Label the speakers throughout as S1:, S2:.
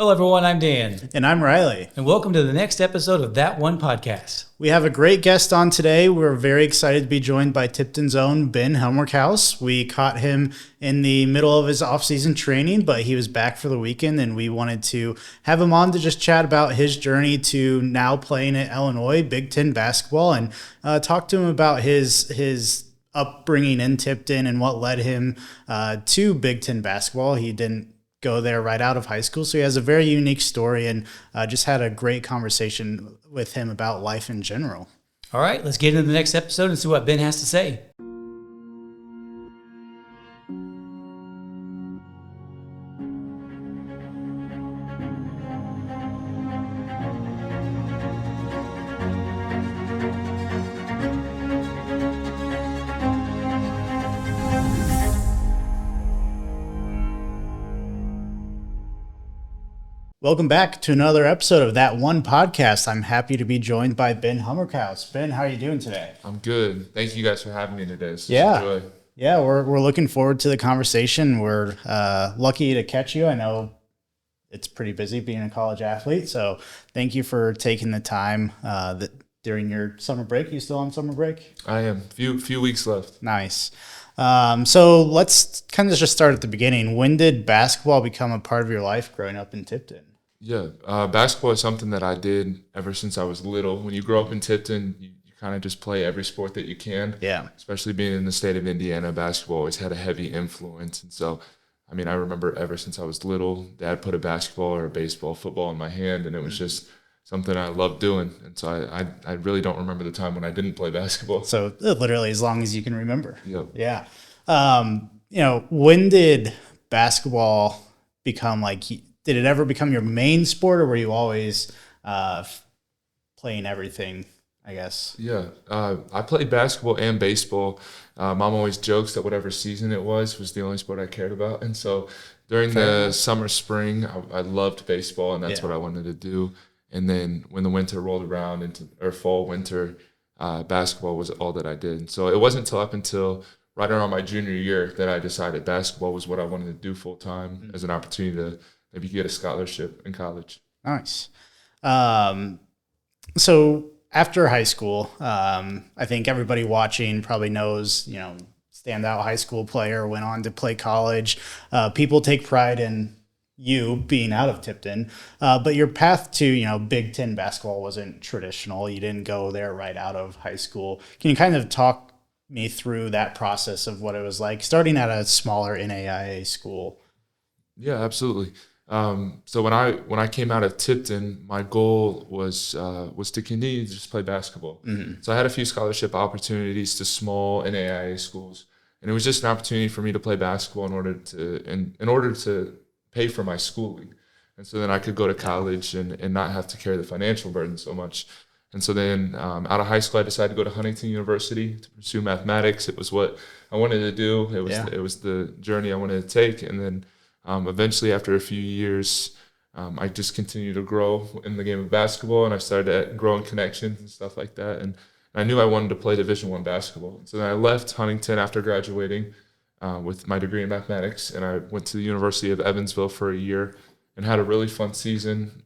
S1: Hello, everyone. I'm Dan.
S2: And I'm Riley.
S1: And welcome to the next episode of That One Podcast.
S2: We have a great guest on today. We're very excited to be joined by Tipton's own Ben Humrichous. We caught him in the middle of his off-season training, but he was back for the weekend, and we wanted to have him on to just chat about his journey to now playing at Illinois, Big Ten basketball, and talk to him about his upbringing in Tipton and what led him to Big Ten basketball. He didn't go there right out of high school. So he has a very unique story, and just had a great conversation with him about life in general.
S1: All right, let's get into the next episode and see what Ben has to say.
S2: Welcome back to another episode of That One Podcast. I'm happy to be joined by Ben Humrichous. Ben, how are you doing today?
S3: I'm good. Thank you guys for having me today.
S2: Yeah, we're looking forward to the conversation. We're lucky to catch you. I know it's pretty busy being a college athlete, so thank you for taking the time during your summer break. You still on summer break?
S3: I am. Few weeks left.
S2: Nice. So let's kind of just start at the beginning. When did basketball become a part of your life growing up in Tipton?
S3: Yeah, basketball is something that I did ever since I was little. When you grow up in Tipton, you kind of just play every sport that you can.
S2: Yeah.
S3: Especially being in the state of Indiana, basketball always had a heavy influence. And so, I mean, I remember ever since I was little, Dad put a basketball or a baseball, football in my hand, and it was just something I loved doing. And so I really don't remember the time when I didn't play basketball.
S2: So literally as long as you can remember.
S3: Yep.
S2: Yeah. When did basketball become did it ever become your main sport, or were you always playing everything, I guess?
S3: Yeah, I played basketball and baseball. Mom always jokes that whatever season it was the only sport I cared about. And so during the summer, spring, I loved baseball, and that's what I wanted to do. And then when the winter rolled around fall, winter, basketball was all that I did. So it wasn't up until right around my junior year that I decided basketball was what I wanted to do full time as an opportunity to maybe get a scholarship in college.
S2: Nice. So after high school, I think everybody watching probably knows, standout high school player, went on to play college. People take pride in you being out of Tipton, but your path to, Big Ten basketball wasn't traditional. You didn't go there right out of high school. Can you kind of talk me through that process of what it was like starting at a smaller NAIA school?
S3: Yeah, absolutely. So when I came out of Tipton, my goal was to continue to just play basketball. Mm-hmm. So I had a few scholarship opportunities to small NAIA schools, and it was just an opportunity for me to play basketball in order to pay for my schooling, and so then I could go to college and not have to carry the financial burden so much. And so then out of high school, I decided to go to Huntington University to pursue mathematics. It was what I wanted to do. It was the journey I wanted to take, and then eventually, after a few years, I just continued to grow in the game of basketball, and I started growing connections and stuff like that. And I knew I wanted to play Division I basketball. So then I left Huntington after graduating with my degree in mathematics, and I went to the University of Evansville for a year and had a really fun season.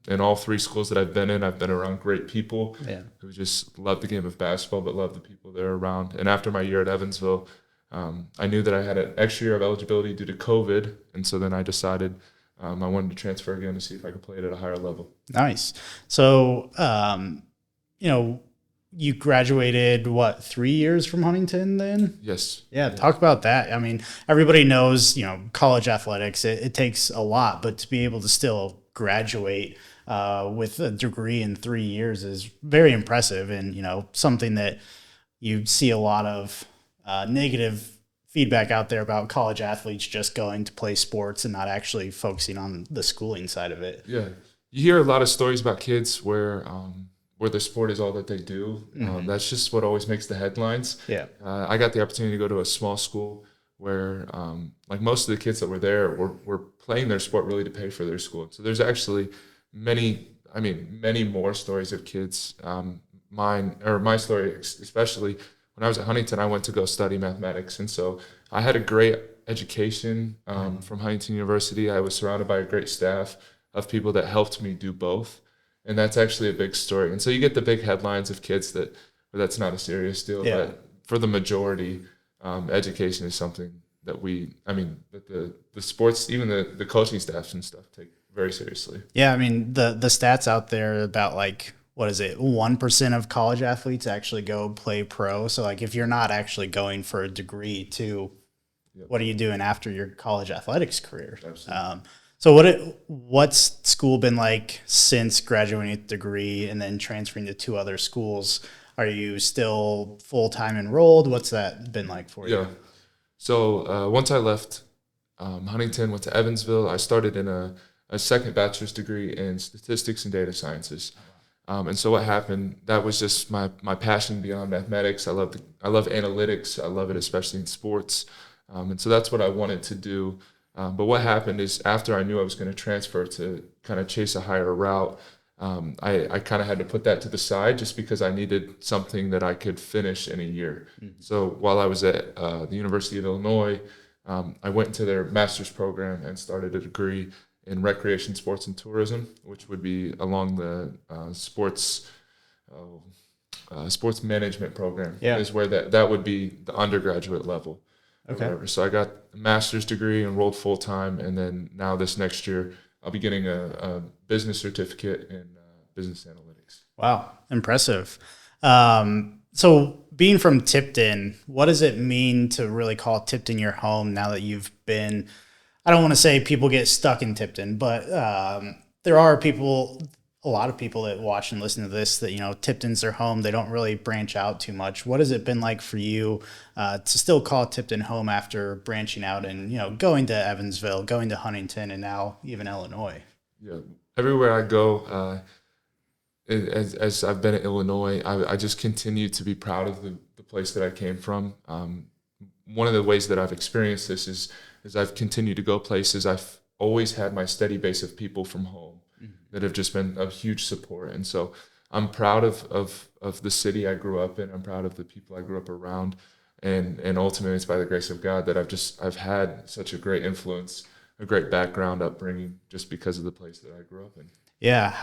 S3: In all three schools that I've been in, I've been around great people who just love the game of basketball but love the people they're around. And after my year at Evansville, I knew that I had an extra year of eligibility due to COVID, and so then I decided I wanted to transfer again to see if I could play it at a higher level.
S2: Nice. So, you graduated, 3 years from Huntington then?
S3: Yes.
S2: Yeah, talk about that. I mean, everybody knows, college athletics, it takes a lot, but to be able to still graduate with a degree in 3 years is very impressive, and, something that you see a lot of negative feedback out there about college athletes just going to play sports and not actually focusing on the schooling side of it.
S3: Yeah. You hear a lot of stories about kids where the sport is all that they do.
S2: Mm-hmm.
S3: That's just what always makes the headlines.
S2: Yeah.
S3: I got the opportunity to go to a small school where most of the kids that were there were playing their sport really to pay for their school. So there's actually many more stories of kids. My story especially, when I was at Huntington, I went to go study mathematics. And so I had a great education from Huntington University. I was surrounded by a great staff. of people that helped me do both. And that's actually a big story. And so you get the big headlines of kids where that's not a serious deal.
S2: Yeah.
S3: But for the majority, education is something that that the sports, even the coaching staffs and stuff take very seriously.
S2: Yeah, I mean, the stats out there about like, what is it, 1% of college athletes actually go play pro. So like if you're not actually going for a degree too, what are you doing after your college athletics career? So what's school been like since graduating with a degree and then transferring to 2 other schools? Are you still full-time enrolled? What's that been like for you?
S3: Yeah. So once I left Huntington, went to Evansville, I started in a second bachelor's degree in statistics and data sciences. And so what happened, that was just my passion beyond mathematics. I love analytics. I love it, especially in sports. And so that's what I wanted to do. But what happened is after I knew I was going to transfer to kind of chase a higher route, I kind of had to put that to the side just because I needed something that I could finish in a year. Mm-hmm. So while I was at the University of Illinois, I went into their master's program and started a degree in recreation, sports, and tourism, which would be along the sports management program.
S2: Yeah.
S3: Is where that would be the undergraduate level.
S2: Okay.
S3: Whatever. So I got a master's degree, enrolled full time, and then now this next year I'll be getting a business certificate in business analytics.
S2: Wow, impressive. So being from Tipton, what does it mean to really call Tipton your home now that you've been? I don't want to say people get stuck in Tipton, but there are a lot of people that watch and listen to this that, Tipton's their home. They don't really branch out too much. What has it been like for you to still call Tipton home after branching out and, going to Evansville, going to Huntington, and now even Illinois?
S3: Yeah, everywhere I go, as I've been at Illinois, I just continue to be proud of the place that I came from. One of the ways that I've experienced this is I've continued to go places. I've always had my steady base of people from home that have just been a huge support. And so I'm proud of the city I grew up in. I'm proud of the people I grew up around. And ultimately it's by the grace of God that I've had such a great influence, a great background upbringing just because of the place that I grew up in.
S2: Yeah.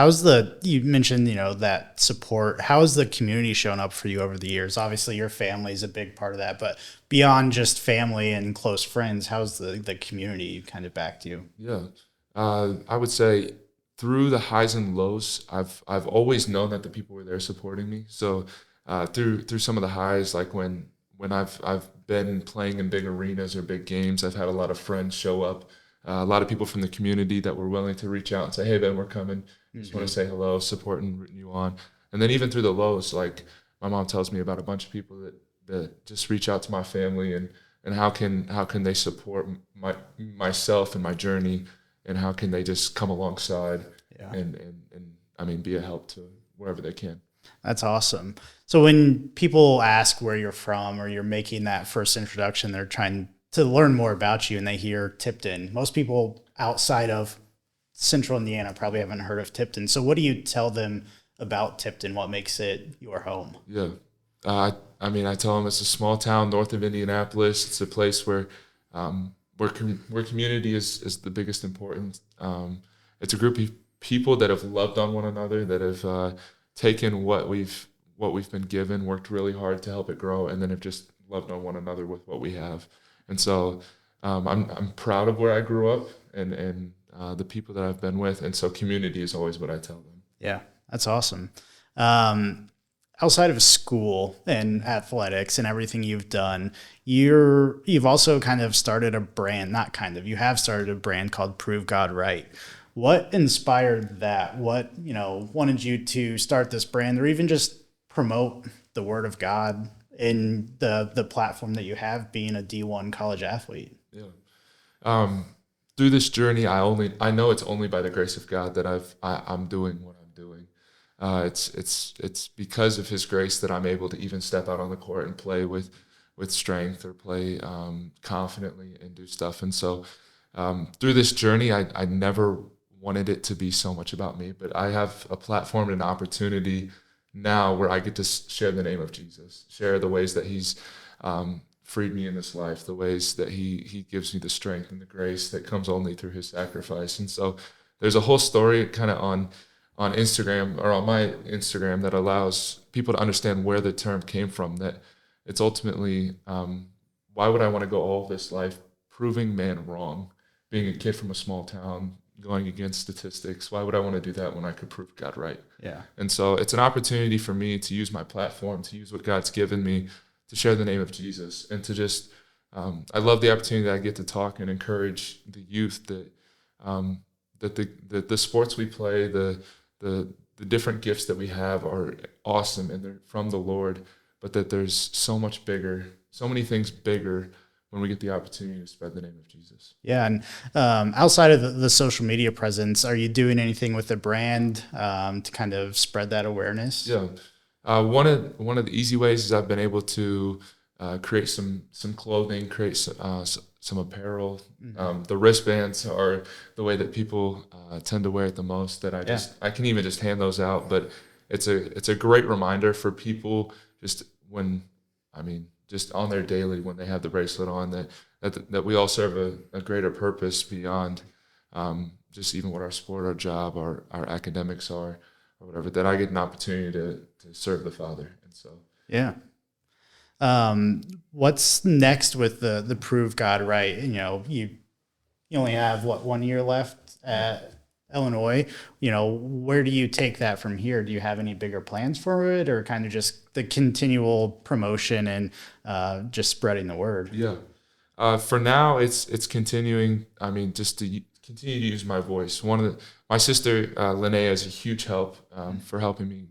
S2: You mentioned, that support. How has the community shown up for you over the years? Obviously your family is a big part of that, but beyond just family and close friends, how's the community kind of backed you?
S3: Yeah. I would say through the highs and lows, I've always known that the people were there supporting me. So through some of the highs, like when I've been playing in big arenas or big games, I've had a lot of friends show up. A lot of people from the community that were willing to reach out and say, "Hey, Ben, we're coming. Just want to say hello, support and rooting you on." And then even through the lows, like my mom tells me about a bunch of people that just reach out to my family and how can they support myself and my journey, and how can they just come alongside and be a help to wherever they can.
S2: That's awesome. So when people ask where you're from or you're making that first introduction, they're trying to learn more about you and they hear Tipton. Most people outside of Central Indiana probably haven't heard of Tipton. So what do you tell them about Tipton? What makes it your home?
S3: Yeah. I tell them it's a small town north of Indianapolis. It's a place where community is the biggest importance. It's a group of people that have loved on one another, that have taken what we've been given, worked really hard to help it grow, and then have just loved on one another with what we have. And so I'm proud of where I grew up and the people that I've been with. And so community is always what I tell them.
S2: Yeah, that's awesome. Outside of school and athletics and everything you've done, you've also kind of started a brand, you have started a brand called Prove God Right. What inspired that? What, wanted you to start this brand or even just promote the word of God in the platform that you have, being a D1 college athlete?
S3: Yeah. Through this journey, I know it's only by the grace of God that I'm doing what I'm doing. It's because of His grace that I'm able to even step out on the court and play with strength or play confidently and do stuff. And so through this journey, I never wanted it to be so much about me, but I have a platform and an opportunity now where I get to share the name of Jesus, share the ways that He's freed me in this life, the ways that He gives me the strength and the grace that comes only through His sacrifice. And so there's a whole story kind of on Instagram or on my Instagram that allows people to understand where the term came from. That it's ultimately, why would I want to go all this life proving man wrong, being a kid from a small town, going against statistics? Why would I want to do that when I could prove God right?
S2: Yeah.
S3: And so it's an opportunity for me to use my platform, to use what God's given me, to share the name of Jesus, and to just, I love the opportunity that I get to talk and encourage the youth that the sports we play, the different gifts that we have are awesome and they're from the Lord, but that there's so much bigger, so many things bigger when we get the opportunity to spread the name of Jesus.
S2: Yeah. And outside of the social media presence, are you doing anything with the brand to kind of spread that awareness?
S3: Yeah. One of the easy ways is I've been able to create some clothing, create some apparel. The wristbands are the way that people tend to wear it the most. That I can even just hand those out. But it's a great reminder for people just just on their daily when they have the bracelet on that we all serve a greater purpose beyond just even what our sport, our job, our academics are, or whatever. That I get an opportunity to serve the Father, and so
S2: yeah. What's next with the Prove God Right? You only have 1 year left at Illinois. Where do you take that from here? Do you have any bigger plans for it, or kind of just the continual promotion and just spreading the word?
S3: Yeah. For now, it's continuing. Just to continue to use my voice. My sister Linnea is a huge help for helping me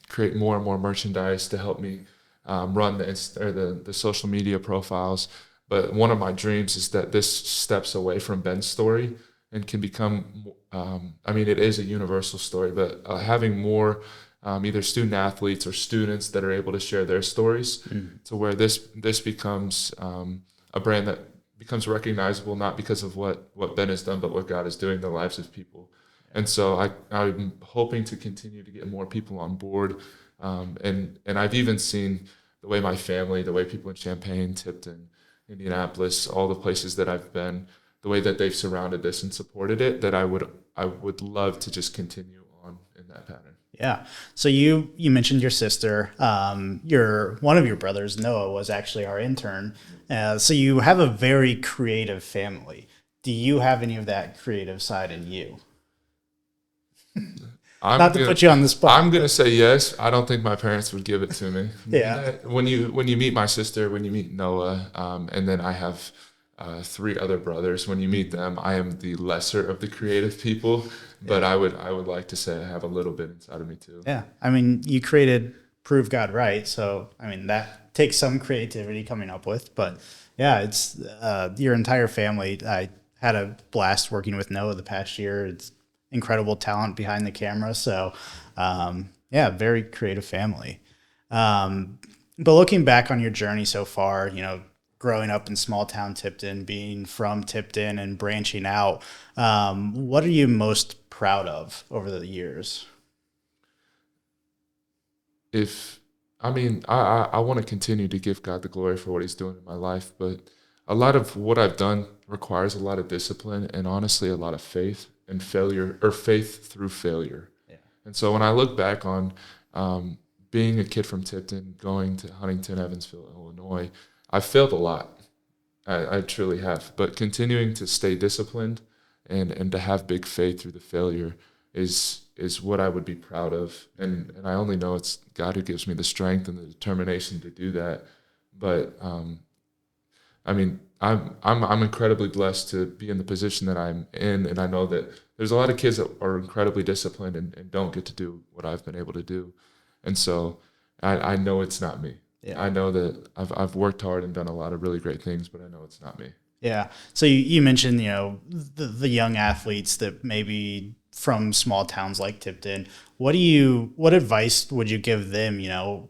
S3: create more and more merchandise to help me run the social media profiles. But one of my dreams is that this steps away from Ben's story and can become, it is a universal story, but having more either student athletes or students that are able to share their stories to where this becomes a brand that becomes recognizable, not because of what Ben has done, but what God is doing in the lives of people. And so I'm hoping to continue to get more people on board. And I've even seen the way my family, the way people in Champaign, Tipton, Indianapolis, all the places that I've been, the way that they've surrounded this and supported it, that I would love to just continue on in that pattern.
S2: Yeah. So you mentioned your sister. One of your brothers, Noah, was actually our intern. So you have a very creative family. Do you have any of that creative side in you? Not to put you on the spot.
S3: I'm gonna say yes. I don't think my parents would give it to me.
S2: Yeah.
S3: When you meet my sister, when you meet Noah, and then I have 3 other brothers. When you meet them, I am the lesser of the creative people, but I would like to say I have a little bit inside of me too.
S2: Yeah. You created Prove God Right. So, that takes some creativity coming up with, but yeah, it's your entire family. I had a blast working with Noah the past year. It's incredible talent behind the camera. So, very creative family. But looking back on your journey so far, growing up in small town Tipton, being from Tipton and branching out, what are you most proud of over the years?
S3: I want to continue to give God the glory for what he's doing in my life, but a lot of what I've done requires a lot of discipline and honestly a lot of faith and failure, or faith through failure. Yeah. And so when I look back on being a kid from Tipton, going to Huntington, Evansville, Illinois, I've failed a lot. I truly have. But continuing to stay disciplined and to have big faith through the failure is what I would be proud of. And I only know it's God who gives me the strength and the determination to do that. But I'm incredibly blessed to be in the position that I'm in, and I know that there's a lot of kids that are incredibly disciplined and don't get to do what I've been able to do. And so I know it's not me. Yeah. I know that I've worked hard and done a lot of really great things, but I know it's not me.
S2: Yeah. So you mentioned, the young athletes that maybe from small towns like Tipton. What advice would you give them?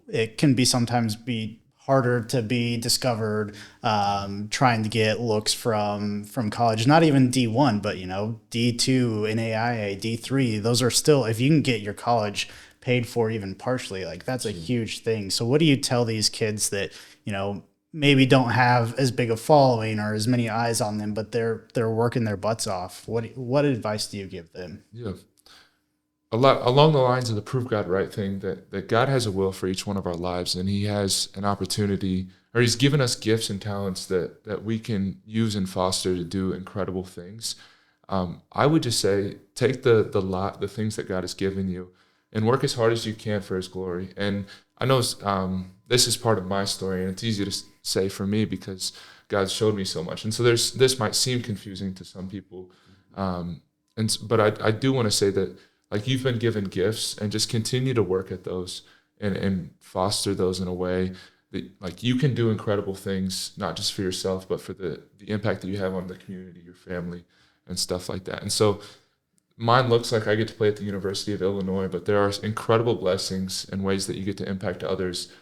S2: It can sometimes be harder to be discovered, trying to get looks from college, not even D1, but D2, NAIA, D3. Those are still, if you can get your college paid for even partially, like that's a huge thing. So what do you tell these kids that maybe don't have as big a following or as many eyes on them, but they're working their butts off. What advice do you give them?
S3: Yeah. A lot along the lines of the prove God right thing, that God has a will for each one of our lives, and he has an opportunity, or he's given us gifts and talents that we can use and foster to do incredible things. I would just say, take the things that God has given you and work as hard as you can for his glory. And I know this is part of my story, and it's easy to say for me because God showed me so much. And so this might seem confusing to some people. But I do want to say that, like, you've been given gifts, and just continue to work at those and foster those in a way that, like, you can do incredible things, not just for yourself, but for the impact that you have on the community, your family, and stuff like that. And so mine looks like I get to play at the University of Illinois, but there are incredible blessings and ways that you get to impact others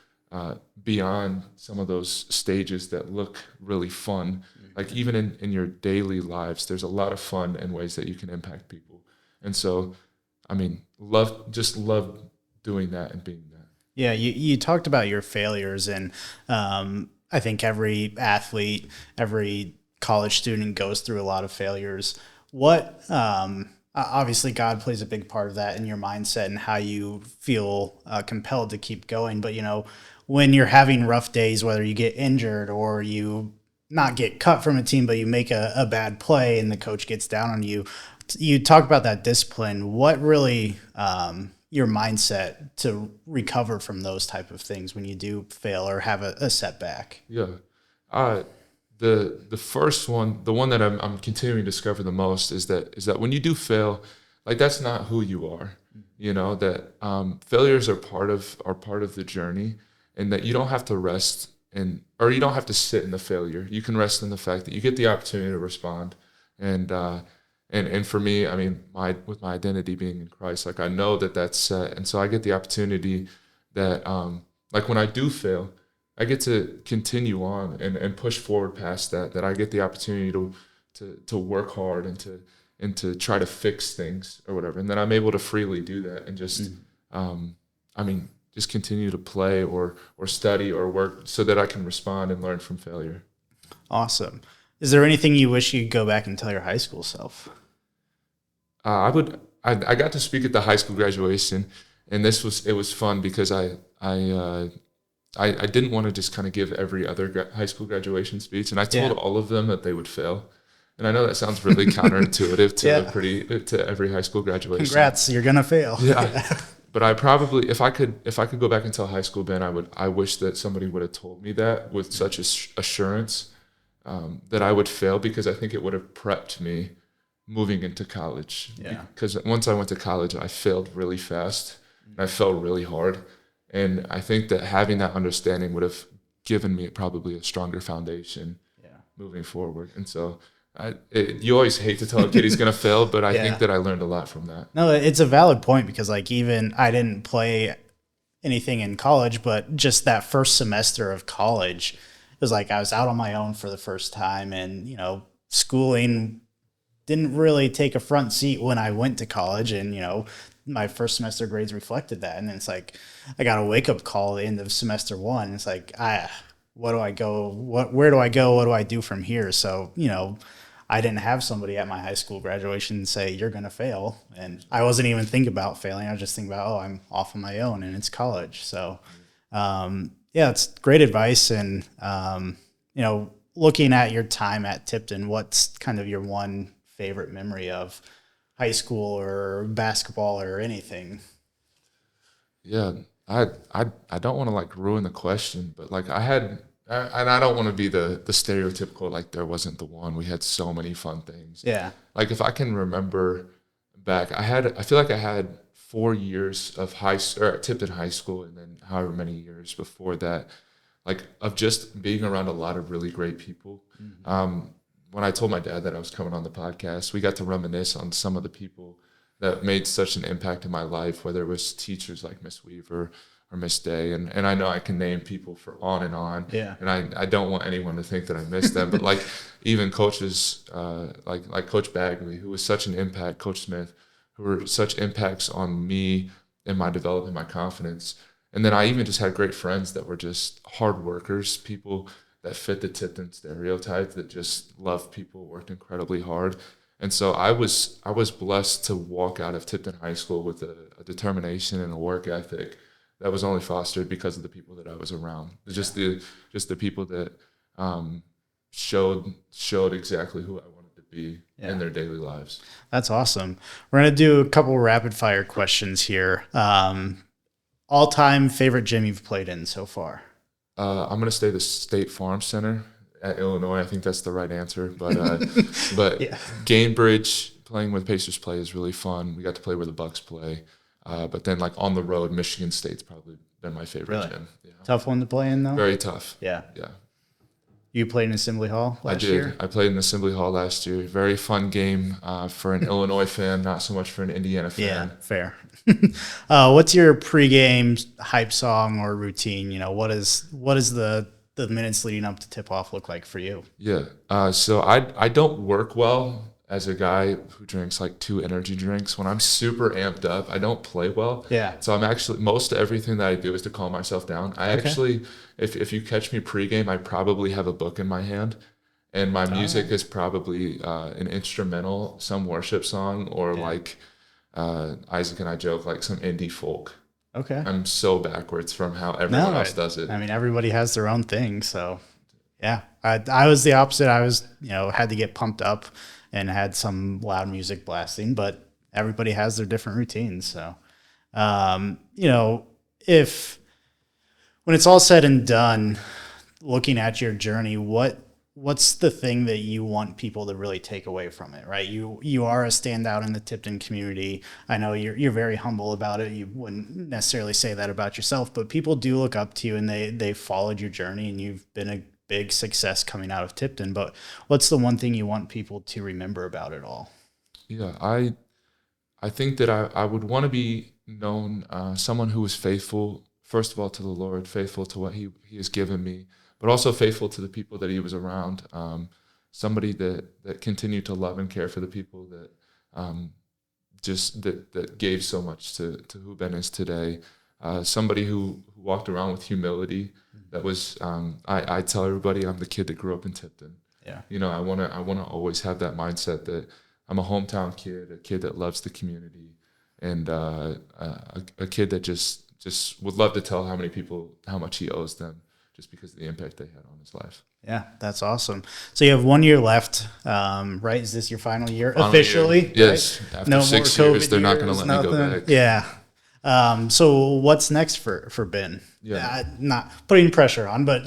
S3: beyond some of those stages that look really fun. Like, even in your daily lives, there's a lot of fun and ways that you can impact people. And so, I mean, love doing that and being that.
S2: Yeah, you talked about your failures, and I think every athlete, every college student goes through a lot of failures. What obviously God plays a big part of that in your mindset and how you feel compelled to keep going. But when you're having rough days, whether you get injured or you not get cut from a team, but you make a bad play and the coach gets down on you, you talk about that discipline. What really your mindset to recover from those type of things when you do fail or have a setback?
S3: Yeah. The first one, the one that I'm continuing to discover the most is that when you do fail, like, that's not who you are. That failures are part of the journey, and that you don't have to rest or you don't have to sit in the failure. You can rest in the fact that you get the opportunity to respond. And for me, I mean, with my identity being in Christ, like, I know that that's set. And so I get the opportunity that, like, when I do fail, I get to continue on and push forward past that I get the opportunity to work hard and to try to fix things or whatever. And then I'm able to freely do that and just, just continue to play or study or work so that I can respond and learn from failure.
S2: Awesome. Is there anything you wish you could go back and tell your high school self?
S3: I got to speak at the high school graduation, and it was fun because I didn't want to just kind of give every other high school graduation speech, and I told all of them that they would fail. And I know that sounds really counterintuitive to every high school graduation.
S2: Congrats, you're gonna fail.
S3: Yeah. But I probably, if I could go back and tell high school Ben, I wish that somebody would have told me that with such assurance that I would fail, because I think it would have prepped me moving into college.
S2: Yeah.
S3: Because once I went to college, I failed really fast and I fell really hard. And I think that having that understanding would have given me probably a stronger foundation moving forward. And so you always hate to tell a kid he's going to fail, but I think that I learned a lot from that.
S2: No, it's a valid point, because, like, even I didn't play anything in college, but just that first semester of college, it was like I was out on my own for the first time, and, schooling didn't really take a front seat when I went to college, and, my first semester grades reflected that. And it's like, I got a wake up call at the end of semester one. It's like, where do I go? Where do I go? What do I do from here? So, I didn't have somebody at my high school graduation say, you're going to fail. And I wasn't even thinking about failing. I was just thinking about, I'm off on my own and it's college. So, it's great advice. And, looking at your time at Tipton, what's kind of your one favorite memory of high school or basketball or anything?
S3: Yeah, I don't want to, like, ruin the question, but, like, and I don't want to be the stereotypical, like, there wasn't the one. We had so many fun things.
S2: Yeah.
S3: Like, if I can remember back, I feel like I had 4 years of at Tipton High School, and then however many years before that, like, of just being around a lot of really great people. Mm-hmm. When I told my dad that I was coming on the podcast, we got to reminisce on some of the people that made such an impact in my life, whether it was teachers like Miss Weaver or Miss Day. And I know I can name people for on and on.
S2: Yeah.
S3: And I don't want anyone to think that I missed them. But, like, even coaches like Coach Bagley, who was such an impact, Coach Smith, who were such impacts on me and my development, my confidence. And then I even just had great friends that were just hard workers, people that fit the Tipton stereotype, that just loved people, worked incredibly hard. And so I was blessed to walk out of Tipton High School with a determination and a work ethic that was only fostered because of the people that I was around. Just the people that showed exactly who I wanted to be in their daily lives.
S2: That's awesome. We're going to do a couple rapid fire questions here. All-time favorite gym you've played in so far?
S3: I'm going to say the State Farm Center at Illinois. I think that's the right answer. But Gainbridge, playing with Pacers play is really fun. We got to play where the Bucks play. But then like on the road, Michigan State's probably been my favorite gym. Yeah.
S2: Tough one to play in though?
S3: Very tough.
S2: Yeah.
S3: Yeah.
S2: You played in Assembly Hall last year?
S3: I played in Assembly Hall last year. Very fun game for an Illinois fan, not so much for an Indiana fan.
S2: Yeah, fair. What's your pregame hype song or routine? What is the minutes leading up to tip-off look like for you?
S3: Yeah. So I don't work well as a guy who drinks like 2 energy drinks. When I'm super amped up, I don't play well.
S2: Yeah.
S3: So I'm actually, most everything that I do is to calm myself down. Actually, if you catch me pregame, I probably have a book in my hand, and my music is probably an instrumental, some worship song, or like Isaac and I joke, like some indie folk.
S2: Okay.
S3: I'm so backwards from how everyone else does it.
S2: I mean, everybody has their own thing. So yeah, I was the opposite. I was, had to get pumped up and had some loud music blasting, but everybody has their different routines. So, if when it's all said and done, looking at your journey, what's the thing that you want people to really take away from it, right? You are a standout in the Tipton community. I know you're very humble about it. You wouldn't necessarily say that about yourself, but people do look up to you, and they followed your journey, and you've been a big success coming out of Tipton. But what's the one thing you want people to remember about it all?
S3: Yeah, I think that I would want to be known someone who was faithful, first of all, to the Lord, faithful to what he has given me, but also faithful to the people that he was around. Somebody that continued to love and care for the people that that gave so much to who Ben is today. Somebody who walked around with humility. That was I tell everybody I'm the kid that grew up in Tipton.
S2: Yeah.
S3: I wanna always have that mindset that I'm a hometown kid, a kid that loves the community, and a kid that just would love to tell how many people how much he owes them, just because of the impact they had on his life.
S2: Yeah, that's awesome. So you have 1 year left, right? Is this your final year
S3: Final
S2: officially?
S3: year. Yes.
S2: Right?
S3: After
S2: No
S3: 6
S2: more
S3: years, they're not going to let me go back.
S2: Yeah. So what's next for Ben?
S3: Yeah.
S2: Not putting pressure on, but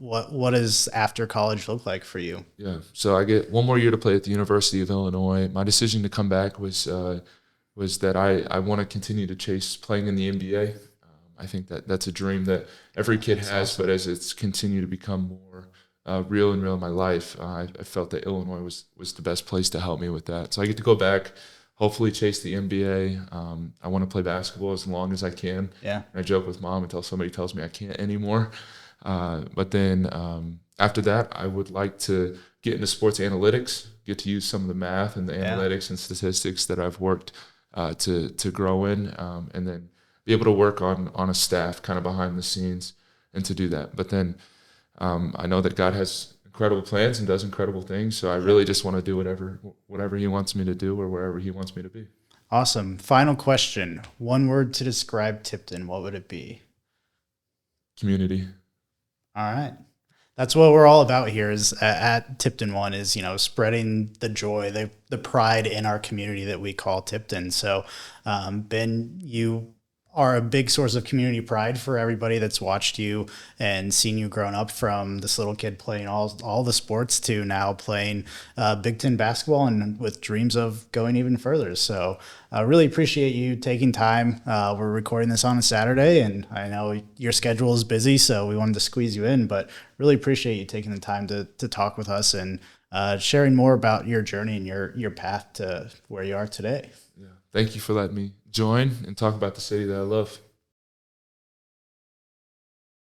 S2: what does after college look like for you?
S3: Yeah. So I get 1 more year to play at the University of Illinois. My decision to come back was that I want to continue to chase playing in the NBA. I think that's a dream that every kid has, awesome. But as it's continued to become more real in my life, I felt that Illinois was the best place to help me with that. So I get to go back, hopefully chase the NBA. I want to play basketball as long as I can.
S2: Yeah.
S3: And I joke with mom until somebody tells me I can't anymore. But then after that, I would like to get into sports analytics, get to use some of the math and the analytics and statistics that I've worked to grow in, and then be able to work on a staff kind of behind the scenes and to do that. But then I know that God has incredible plans and does incredible things. So I really just want to do whatever he wants me to do or wherever he wants me to be.
S2: Awesome. Final question. 1 word to describe Tipton. What would it be?
S3: Community.
S2: All right. That's what we're all about here is at Tipton One is, spreading the joy, the pride in our community that we call Tipton. So, Ben, you are a big source of community pride for everybody that's watched you and seen you growing up from this little kid playing all the sports to now playing Big Ten basketball and with dreams of going even further. So I really appreciate you taking time. We're recording this on a Saturday, and I know your schedule is busy, so we wanted to squeeze you in, but really appreciate you taking the time to talk with us and sharing more about your journey and your path to where you are today.
S3: Yeah. Thank you for letting me join and talk about the city that I love.